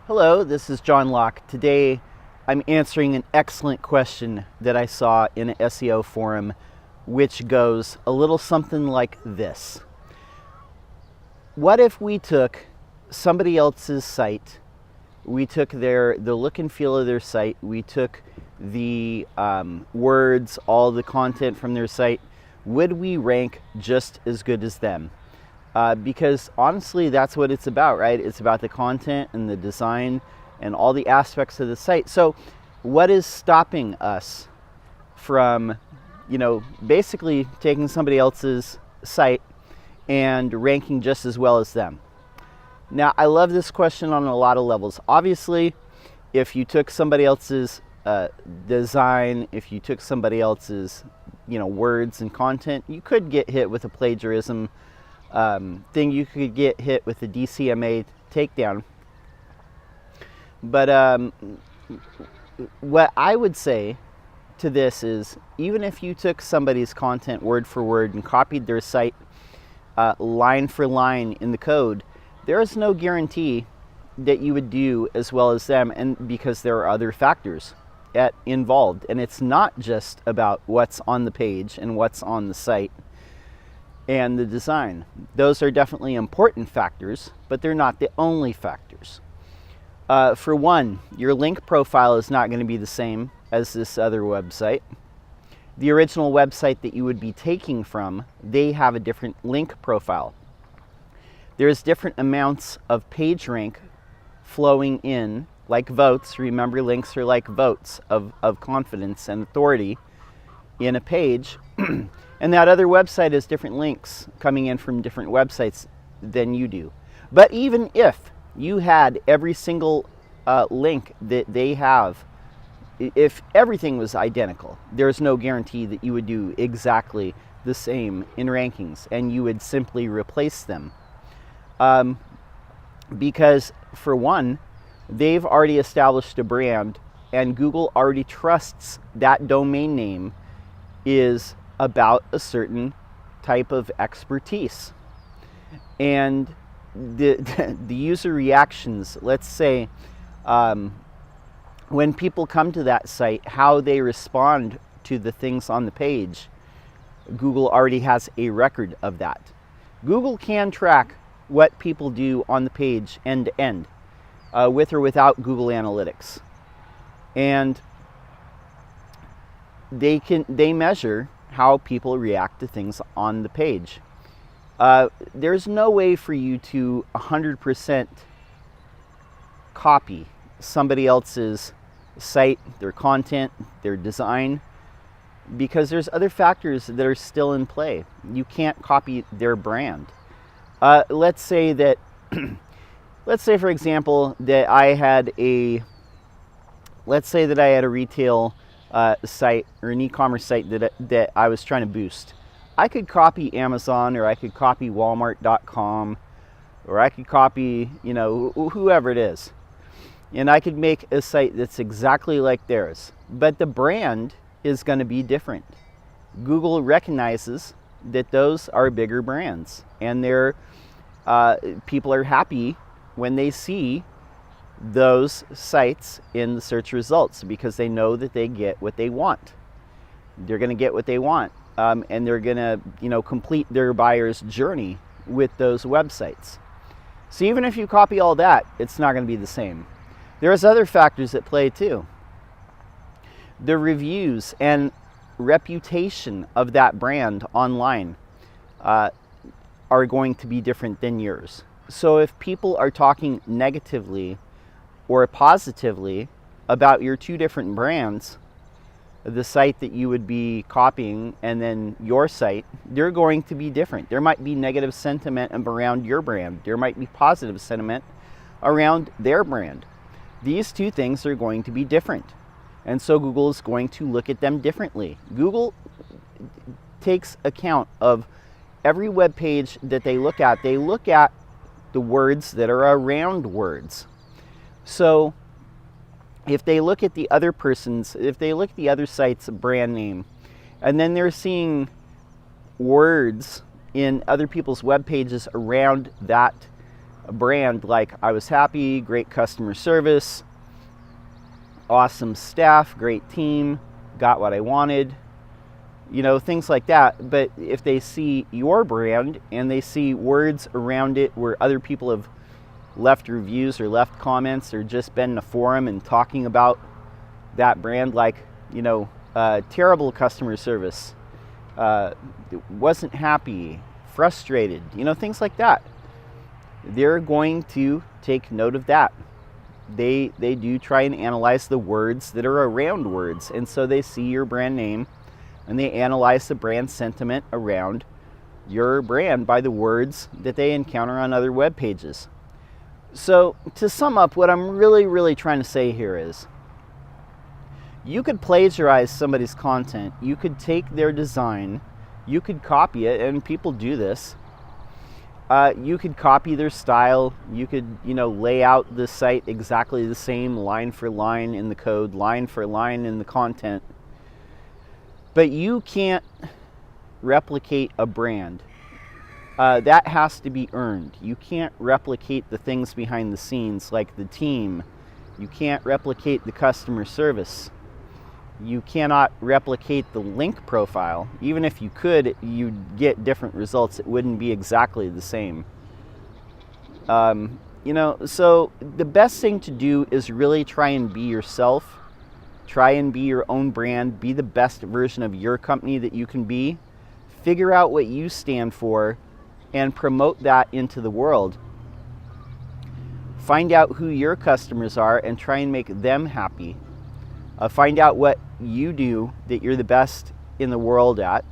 Hello, this is John Locke. Today I'm answering an excellent question that I saw in an SEO forum, which goes a little something like this. What if we took somebody else's site, we took the look and feel of their site, we took the words, all the content from their site, would we rank just as good as them? Because honestly, that's what it's about, right? It's about the content and the design and all the aspects of the site. So what is stopping us from, basically taking somebody else's site and ranking just as well as them? Now, I love this question on a lot of levels. Obviously, if you took somebody else's design, if you took somebody else's, words and content, you could get hit with a plagiarism thing. You could get hit with the DCMA takedown. But what I would say to this is, even if you took somebody's content word for word and copied their site line for line in the code, there is no guarantee that you would do as well as them, and because there are other factors involved, and it's not just about what's on the page and what's on the site and the design. Those are definitely important factors, but they're not the only factors. For one, your link profile is not going to be the same as this other website. The original website that you would be taking from, they have a different link profile. There's different amounts of page rank flowing in, like votes. Remember, links are like votes of confidence and authority in a page. And that other website has different links coming in from different websites than you do. But even if you had every single link that they have, if everything was identical, there's no guarantee that you would do exactly the same in rankings, and you would simply replace them. Because for one, they've already established a brand, and Google already trusts that domain name is about a certain type of expertise. And the user reactions, let's say, when people come to that site, how they respond to the things on the page, Google already has a record of that. Google can track what people do on the page end to end, with or without Google Analytics. And they measure how people react to things on the page. There's no way for you to 100% copy somebody else's site, their content, their design, because there's other factors that are still in play. You can't copy their brand. Let's say, for example, that I had a retail site or an e-commerce site that I was trying to boost. I could copy Amazon, or I could copy Walmart.com, or I could copy, whoever it is. And I could make a site that's exactly like theirs. But the brand is going to be different. Google recognizes that those are bigger brands, and people are happy when they see those sites in the search results, because they know that they get what they want. They're going to get what they want, and they're going to, complete their buyer's journey with those websites. So even if you copy all that, it's not going to be the same. There's other factors at play too. The reviews and reputation of that brand online are going to be different than yours. So if people are talking negatively or positively about your two different brands, the site that you would be copying and then your site, they're going to be different. There might be negative sentiment around your brand. There might be positive sentiment around their brand. These two things are going to be different. And so Google is going to look at them differently. Google takes account of every web page that they look at. They look at the words that are around words. So if they look at the other site's brand name, and then they're seeing words in other people's web pages around that a brand like I was happy, great customer service, awesome staff, great team, got what I wanted, things like that. But if they see your brand and they see words around it where other people have left reviews or left comments or just been in a forum and talking about that brand, like, terrible customer service, wasn't happy, frustrated, things like that, they're going to take note of that. They do try and analyze the words that are around words, and so they see your brand name and they analyze the brand sentiment around your brand by the words that they encounter on other web pages. So to sum up, what I'm really trying to say here is, you could plagiarize somebody's content, you could take their design, you could copy it, and people do this. You could copy their style, you could, lay out the site exactly the same, line for line in the code, line for line in the content. But you can't replicate a brand. That has to be earned. You can't replicate the things behind the scenes, like the team. You can't replicate the customer service. You cannot replicate the link profile. Even if you could, you'd get different results. It wouldn't be exactly the same. So the best thing to do is really try and be yourself. Try and be your own brand. Be the best version of your company that you can be. Figure out what you stand for and promote that into the world. Find out who your customers are and try and make them happy. Find out what you do that you're the best in the world at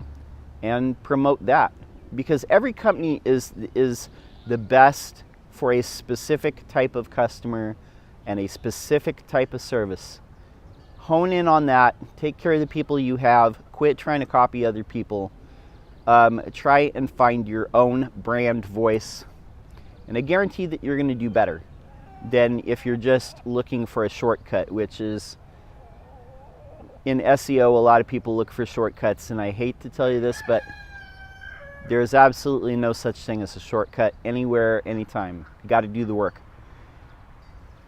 and promote that. Because every company is the best for a specific type of customer and a specific type of service. Hone in on that. Take care of the people you have. Quit trying to copy other people. Try and find your own brand voice. And I guarantee that you're going to do better than if you're just looking for a shortcut, which is, in SEO, a lot of people look for shortcuts. And I hate to tell you this, but there's absolutely no such thing as a shortcut anywhere, anytime. You got to do the work.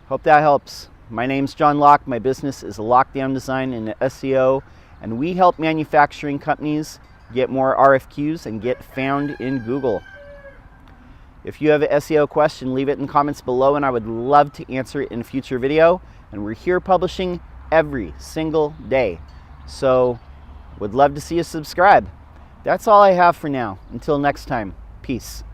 Hope that helps. My name's John Locke. My business is Lockdown Design and SEO, and we help manufacturing companies get more RFQs and get found in Google. If you have an SEO question, leave it in the comments below, and I would love to answer it in a future video. And we're here publishing every single day, so would love to see you subscribe. That's all I have for now. Until next time, peace.